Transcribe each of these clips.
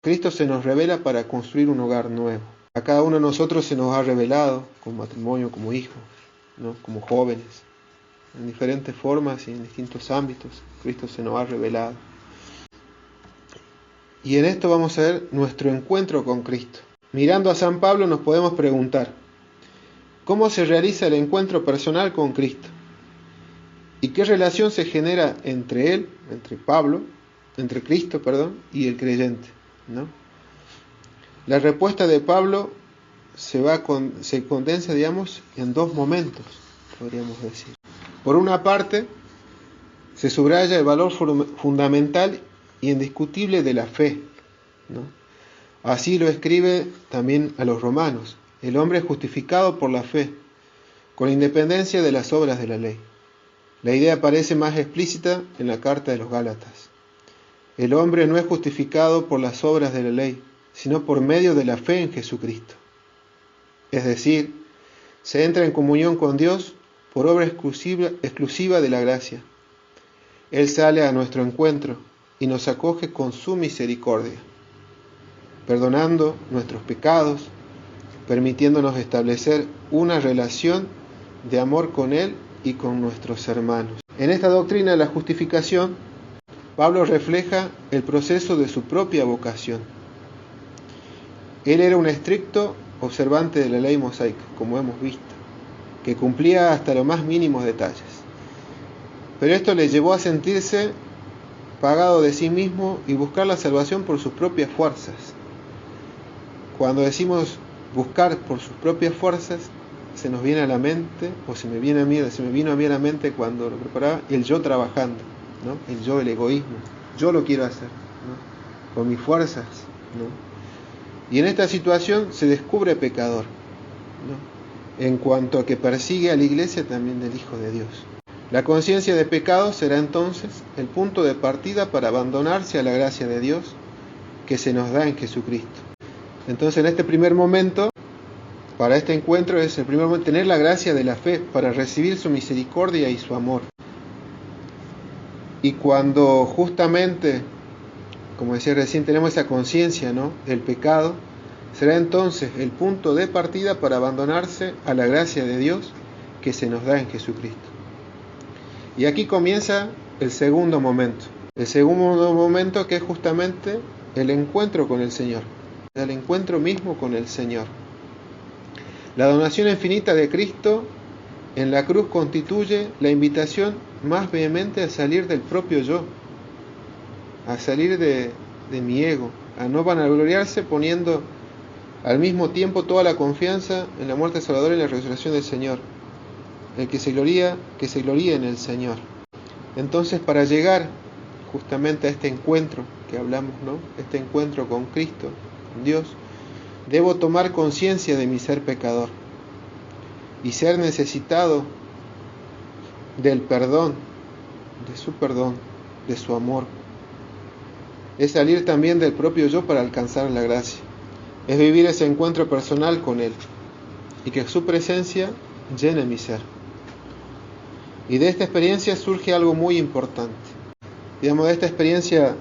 Cristo se nos revela para construir un hogar nuevo. A cada uno de nosotros se nos ha revelado como matrimonio, como hijos, ¿no? Como jóvenes, en diferentes formas y en distintos ámbitos. Cristo se nos ha revelado. Y en esto vamos a ver nuestro encuentro con Cristo. Mirando a San Pablo nos podemos preguntar, ¿cómo se realiza el encuentro personal con Cristo? ¿Y qué relación se genera entre él, entre Cristo, y el creyente, ¿no? La respuesta de Pablo se condensa, en dos momentos, podríamos decir. Por una parte, se subraya el valor fundamental y indiscutible de la fe, ¿no? Así lo escribe también a los romanos. El hombre es justificado por la fe, con independencia de las obras de la ley. La idea parece más explícita en la carta de los Gálatas. El hombre no es justificado por las obras de la ley, sino por medio de la fe en Jesucristo. Es decir, se entra en comunión con Dios por obra exclusiva de la gracia. Él sale a nuestro encuentro y nos acoge con su misericordia, perdonando nuestros pecados, permitiéndonos establecer una relación de amor con Él y con nuestros hermanos. En esta doctrina de la justificación, Pablo refleja el proceso de su propia vocación. Él era un estricto observante de la ley mosaica, como hemos visto, que cumplía hasta los más mínimos detalles. Pero esto le llevó a sentirse pagado de sí mismo y buscar la salvación por sus propias fuerzas. Cuando decimos buscar por sus propias fuerzas, se nos viene a la mente, o se me vino a mí a la mente cuando lo preparaba, el yo trabajando, ¿no? El yo, el egoísmo. Yo lo quiero hacer, ¿no? Con mis fuerzas, ¿no? Y en esta situación se descubre pecador, ¿no? En cuanto a que persigue a la iglesia también del Hijo de Dios. La conciencia de pecado será entonces el punto de partida para abandonarse a la gracia de Dios que se nos da en Jesucristo. Entonces, en este primer momento, para este encuentro es el primer momento, tener la gracia de la fe para recibir su misericordia y su amor. Y cuando justamente, como decía recién, tenemos esa conciencia, ¿no?, del pecado, será entonces el punto de partida para abandonarse a la gracia de Dios que se nos da en Jesucristo. Y aquí comienza el segundo momento. El segundo momento, que es justamente el encuentro con el Señor. El encuentro mismo con el Señor. La donación infinita de Cristo en la cruz constituye la invitación más vehemente a salir del propio yo, a salir de mi ego, a no vanagloriarse poniendo al mismo tiempo toda la confianza en la muerte salvadora y la resurrección del Señor. El que se gloríe en el Señor. Entonces, para llegar justamente a este encuentro que hablamos, ¿no?, este encuentro con Cristo, con Dios, debo tomar conciencia de mi ser pecador y ser necesitado del perdón, de su amor. Es salir también del propio yo para alcanzar la gracia. Es vivir ese encuentro personal con Él y que su presencia llene mi ser. Y de esta experiencia surge algo muy importante. Digamos, de esta experiencia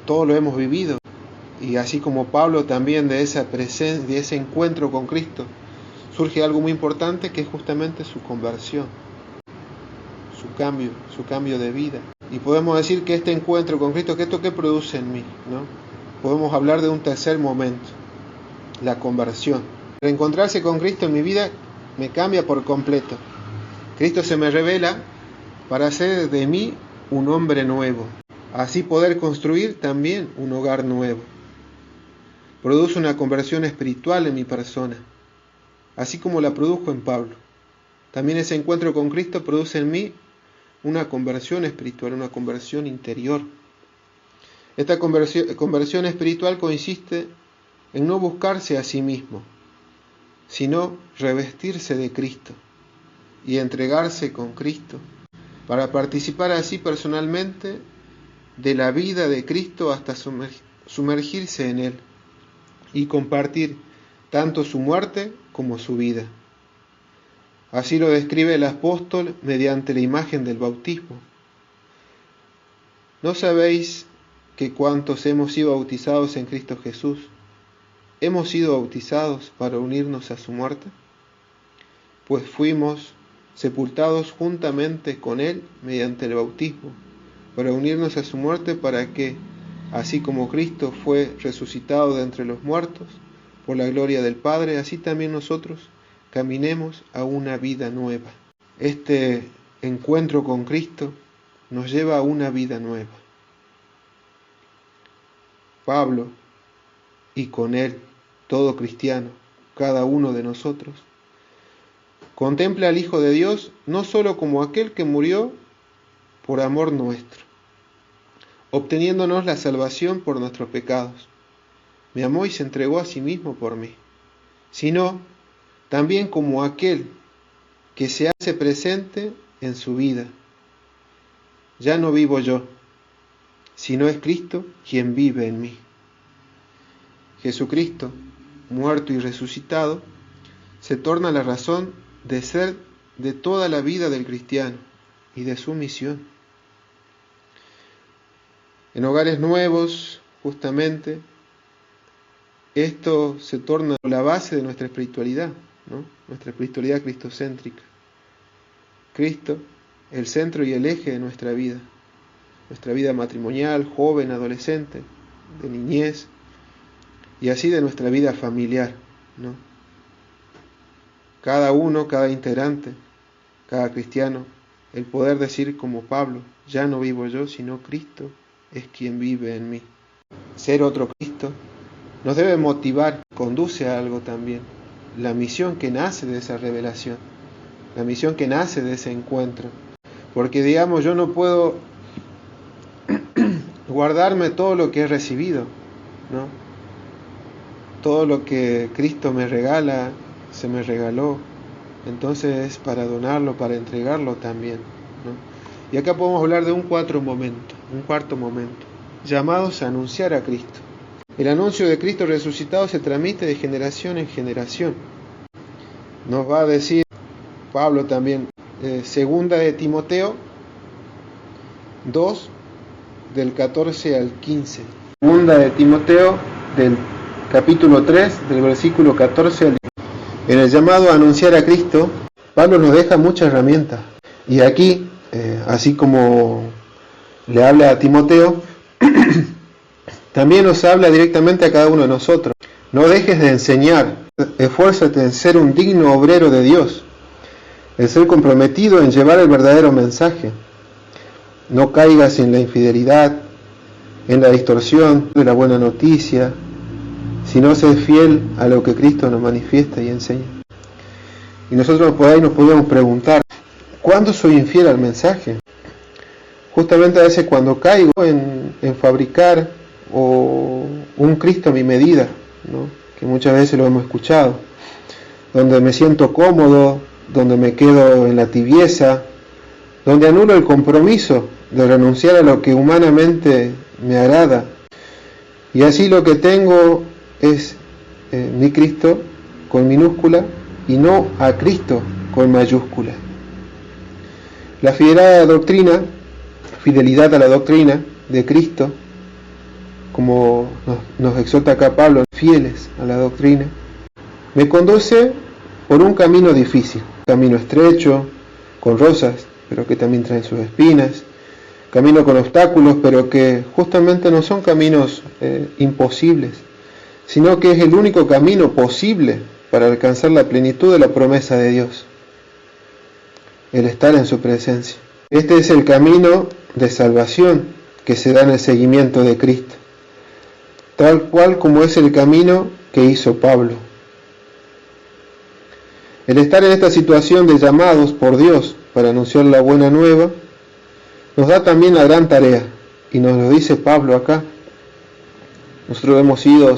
todos lo hemos vivido. Y así como Pablo también de esa presencia, de ese encuentro con Cristo, surge algo muy importante, que es justamente su conversión, su cambio de vida. Y podemos decir que este encuentro con Cristo, que esto que produce en mí, ¿no? Podemos hablar de un tercer momento, la conversión. El encontrarse con Cristo en mi vida me cambia por completo. Cristo se me revela para hacer de mí un hombre nuevo, así poder construir también un hogar nuevo. Produce una conversión espiritual en mi persona, así como la produjo en Pablo. También ese encuentro con Cristo produce en mí una conversión espiritual, una conversión interior. Esta conversión espiritual consiste en no buscarse a sí mismo, sino revestirse de Cristo y entregarse con Cristo, para participar así personalmente de la vida de Cristo hasta sumergirse en Él y compartir tanto su muerte como su vida. Así lo describe el apóstol mediante la imagen del bautismo. ¿No sabéis que cuantos hemos sido bautizados en Cristo Jesús, hemos sido bautizados para unirnos a su muerte? Pues fuimos sepultados juntamente con Él mediante el bautismo, para unirnos a su muerte, para que, así como Cristo fue resucitado de entre los muertos, por la gloria del Padre, así también nosotros caminemos a una vida nueva. Este encuentro con Cristo nos lleva a una vida nueva. Pablo, y con él todo cristiano, cada uno de nosotros, contempla al Hijo de Dios no solo como aquel que murió por amor nuestro, obteniéndonos la salvación por nuestros pecados. Me amó y se entregó a sí mismo por mí, sino también como aquel que se hace presente en su vida. Ya no vivo yo, sino es Cristo quien vive en mí. Jesucristo, muerto y resucitado, se torna la razón de ser de toda la vida del cristiano y de su misión. En hogares nuevos, justamente, esto se torna la base de nuestra espiritualidad, ¿no? Nuestra espiritualidad cristocéntrica. Cristo, el centro y el eje de nuestra vida matrimonial, joven, adolescente, de niñez, y así de nuestra vida familiar, ¿no? Cada uno, cada integrante, cada cristiano, el poder decir como Pablo, ya no vivo yo, sino Cristo es quien vive en mí. Ser otro Cristo nos debe motivar, conduce a algo también, la misión que nace de esa revelación, la misión que nace de ese encuentro. Porque digamos, yo no puedo guardarme todo lo que he recibido, ¿no? Todo lo que Cristo me regala, se me regaló, entonces es para donarlo, para entregarlo también, ¿no? Y acá podemos hablar de un cuarto momento, llamados a anunciar a Cristo. El anuncio de Cristo resucitado se transmite de generación en generación. Nos va a decir Pablo también, segunda de Timoteo 2, del 14 al 15. Segunda de Timoteo, del capítulo 3, del versículo 14 al 15. En el llamado a anunciar a Cristo, Pablo nos deja muchas herramientas. Y aquí, así como le habla a Timoteo, también nos habla directamente a cada uno de nosotros. No dejes de enseñar, esfuérzate en ser un digno obrero de Dios, en ser comprometido en llevar el verdadero mensaje. No caigas en la infidelidad, en la distorsión de la buena noticia, sino sé fiel a lo que Cristo nos manifiesta y enseña. Y nosotros por ahí nos podríamos preguntar, ¿cuándo soy infiel al mensaje? Justamente a veces cuando caigo en fabricar un Cristo a mi medida, ¿no? Que muchas veces lo hemos escuchado, donde me siento cómodo, donde me quedo en la tibieza, donde anulo el compromiso de renunciar a lo que humanamente me agrada. Y así lo que tengo es mi Cristo con minúscula y no a Cristo con mayúscula. La fidelidad a la doctrina de Cristo, como nos exhorta acá Pablo, fieles a la doctrina, me conduce por un camino difícil, camino estrecho, con rosas, pero que también traen sus espinas, camino con obstáculos, pero que justamente no son caminos imposibles, sino que es el único camino posible para alcanzar la plenitud de la promesa de Dios, el estar en su presencia. Este es el camino de salvación que se da en el seguimiento de Cristo, tal cual como es el camino que hizo Pablo. El estar en esta situación de llamados por Dios para anunciar la buena nueva, nos da también la gran tarea, y nos lo dice Pablo acá. Nosotros hemos sido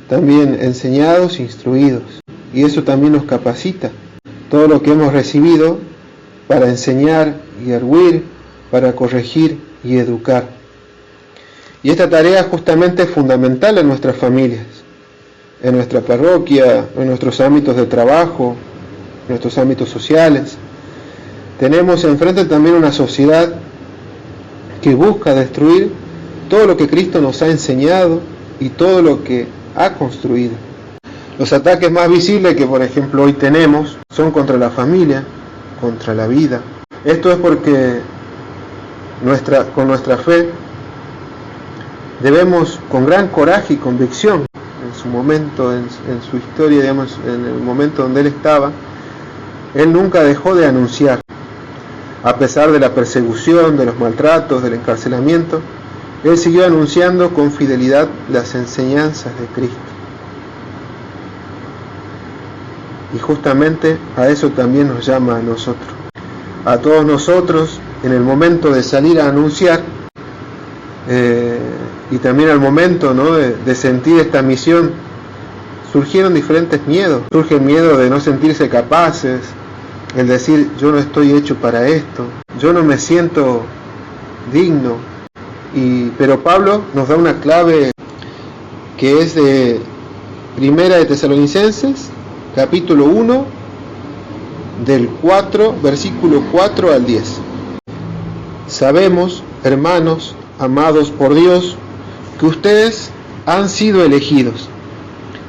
también enseñados, instruidos, y eso también nos capacita. Todo lo que hemos recibido para enseñar y arguir, para corregir y educar. Y esta tarea justamente es fundamental en nuestras familias, en nuestra parroquia, en nuestros ámbitos de trabajo, en nuestros ámbitos sociales. Tenemos enfrente también una sociedad que busca destruir todo lo que Cristo nos ha enseñado y todo lo que ha construido. Los ataques más visibles que por ejemplo hoy tenemos son contra la familia, contra la vida. Esto es porque con nuestra fe debemos con gran coraje y convicción, en su momento, en su historia, digamos, en el momento donde él estaba, él nunca dejó de anunciar, a pesar de la persecución, de los maltratos, del encarcelamiento, él siguió anunciando con fidelidad las enseñanzas de Cristo. Y justamente a eso también nos llama a nosotros. A todos nosotros, en el momento de salir a anunciar, y también al momento, ¿no?, de sentir esta misión, surgieron diferentes miedos. Surge el miedo de no sentirse capaces, el decir, yo no estoy hecho para esto, yo no me siento digno. Pero Pablo nos da una clave que es de Primera de Tesalonicenses, capítulo 1, del 4, versículo 4 al 10. Sabemos, hermanos, amados por Dios, que ustedes han sido elegidos,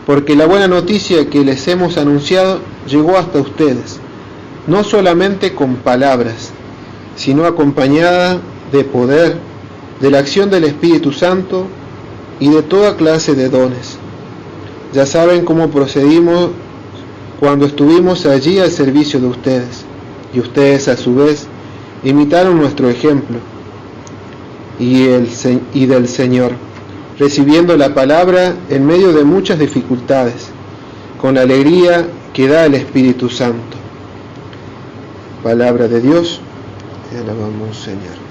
porque la buena noticia que les hemos anunciado llegó hasta ustedes, no solamente con palabras, sino acompañada de poder, de la acción del Espíritu Santo y de toda clase de dones. Ya saben cómo procedimos cuando estuvimos allí al servicio de ustedes, y ustedes a su vez imitaron nuestro ejemplo y del Señor, recibiendo la palabra en medio de muchas dificultades, con la alegría que da el Espíritu Santo. Palabra de Dios, te alabamos, Señor.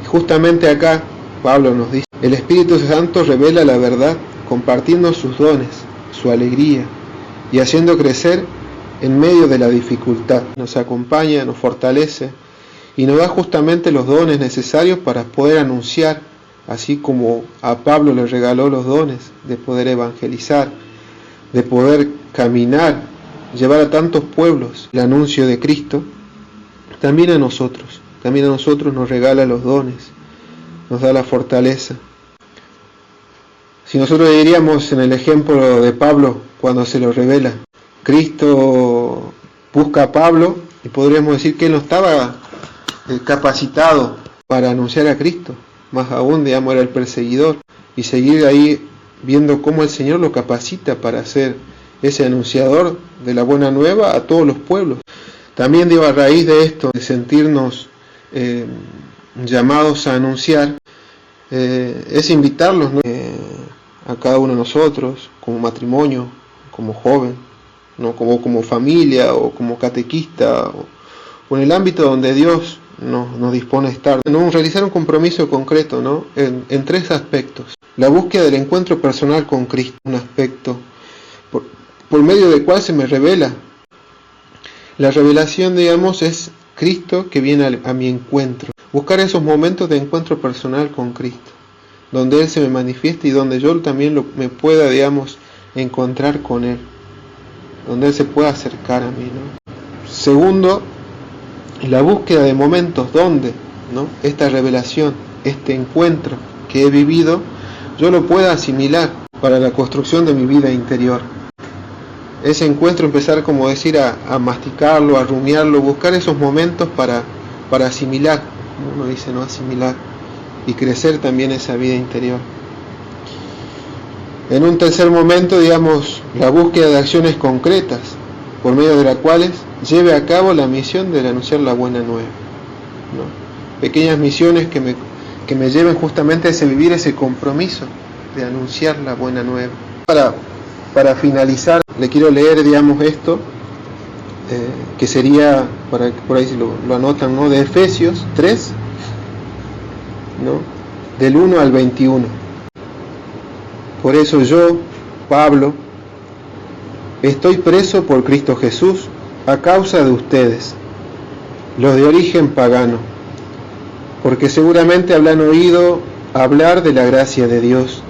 Justamente acá Pablo nos dice, el Espíritu Santo revela la verdad, compartiendo sus dones, su alegría, y haciendo crecer en medio de la dificultad. Nos acompaña, nos fortalece y nos da justamente los dones necesarios para poder anunciar, así como a Pablo le regaló los dones de poder evangelizar, de poder caminar, llevar a tantos pueblos el anuncio de Cristo. También a nosotros nos regala los dones, nos da la fortaleza. Si nosotros diríamos en el ejemplo de Pablo, cuando se lo revela, Cristo busca a Pablo y podríamos decir que él no estaba capacitado para anunciar a Cristo, más aún, digamos, era el perseguidor, y seguir ahí viendo cómo el Señor lo capacita para ser ese anunciador de la buena nueva a todos los pueblos. También digo, a raíz de esto, de sentirnos llamados a anunciar, es invitarlos, ¿no?, a cada uno de nosotros, como matrimonio, como joven, ¿no?, como familia o como catequista, o en el ámbito donde Dios nos dispone a estar, ¿no?, realizar un compromiso concreto, ¿no?, en tres aspectos. La búsqueda del encuentro personal con Cristo, un aspecto por medio del cual se me revela. La revelación, digamos, es Cristo que viene a mi encuentro. Buscar esos momentos de encuentro personal con Cristo, donde Él se me manifieste y donde yo también me pueda, digamos, encontrar con Él, donde Él se pueda acercar a mí, ¿no? Segundo, la búsqueda de momentos donde, ¿no?, esta revelación, este encuentro que he vivido, yo lo pueda asimilar para la construcción de mi vida interior. Ese encuentro empezar, como decir, a masticarlo, a rumiarlo, buscar esos momentos para asimilar, como uno dice, ¿no?, asimilar, y crecer también esa vida interior. En un tercer momento, digamos, la búsqueda de acciones concretas, por medio de las cuales lleve a cabo la misión de anunciar la buena nueva, ¿no? Pequeñas misiones que me lleven justamente a vivir ese compromiso de anunciar la buena nueva. Para finalizar, le quiero leer, digamos, esto, que sería, por ahí si lo anotan, ¿no?, de Efesios 3, ¿no?, del 1 al 21. Por eso yo, Pablo, estoy preso por Cristo Jesús a causa de ustedes, los de origen pagano, porque seguramente habrán oído hablar de la gracia de Dios,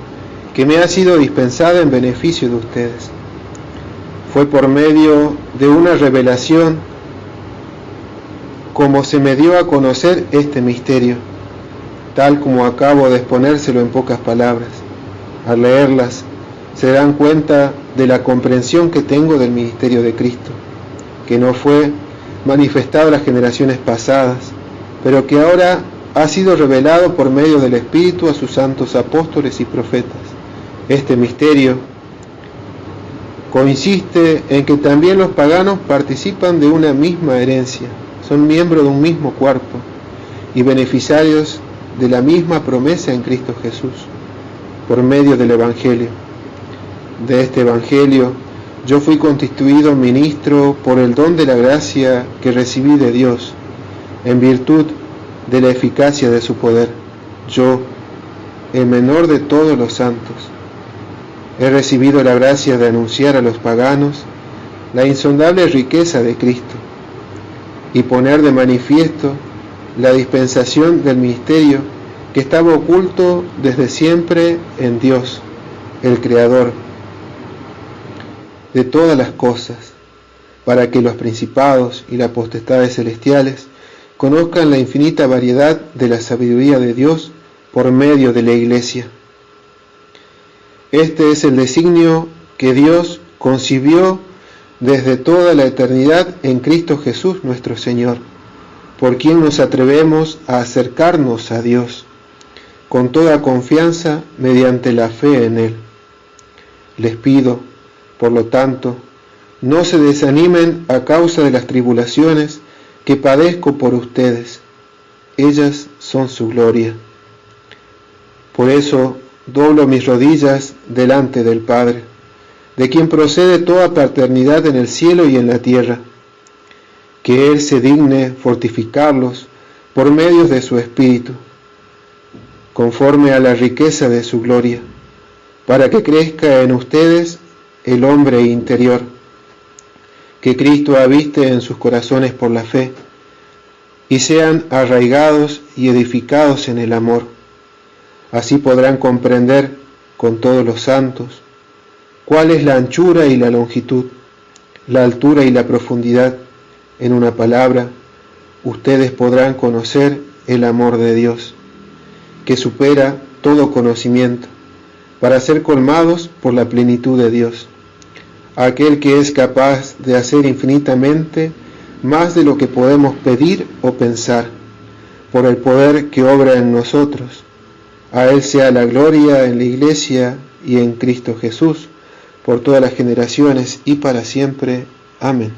que me ha sido dispensada en beneficio de ustedes. Fue por medio de una revelación como se me dio a conocer este misterio, tal como acabo de exponérselo en pocas palabras. Al leerlas, se dan cuenta de la comprensión que tengo del ministerio de Cristo, que no fue manifestado en las generaciones pasadas, pero que ahora ha sido revelado por medio del Espíritu a sus santos apóstoles y profetas. Este misterio consiste en que también los paganos participan de una misma herencia, son miembros de un mismo cuerpo y beneficiarios de la misma promesa en Cristo Jesús, por medio del Evangelio. De este Evangelio yo fui constituido ministro por el don de la gracia que recibí de Dios, en virtud de la eficacia de su poder. Yo, el menor de todos los santos, he recibido la gracia de anunciar a los paganos la insondable riqueza de Cristo y poner de manifiesto la dispensación del misterio que estaba oculto desde siempre en Dios, el Creador de todas las cosas, para que los principados y las potestades celestiales conozcan la infinita variedad de la sabiduría de Dios por medio de la Iglesia. Este es el designio que Dios concibió desde toda la eternidad en Cristo Jesús nuestro Señor, por quien nos atrevemos a acercarnos a Dios con toda confianza mediante la fe en Él. Les pido, por lo tanto, no se desanimen a causa de las tribulaciones que padezco por ustedes. Ellas son su gloria. Por eso doblo mis rodillas delante del Padre, de quien procede toda paternidad en el cielo y en la tierra, que Él se digne fortificarlos por medio de su Espíritu, conforme a la riqueza de su gloria, para que crezca en ustedes el hombre interior, que Cristo habite en sus corazones por la fe, y sean arraigados y edificados en el amor. Así podrán comprender con todos los santos cuál es la anchura y la longitud, la altura y la profundidad. En una palabra, ustedes podrán conocer el amor de Dios, que supera todo conocimiento, para ser colmados por la plenitud de Dios, aquel que es capaz de hacer infinitamente más de lo que podemos pedir o pensar, por el poder que obra en nosotros. A Él sea la gloria en la Iglesia y en Cristo Jesús, por todas las generaciones y para siempre. Amén.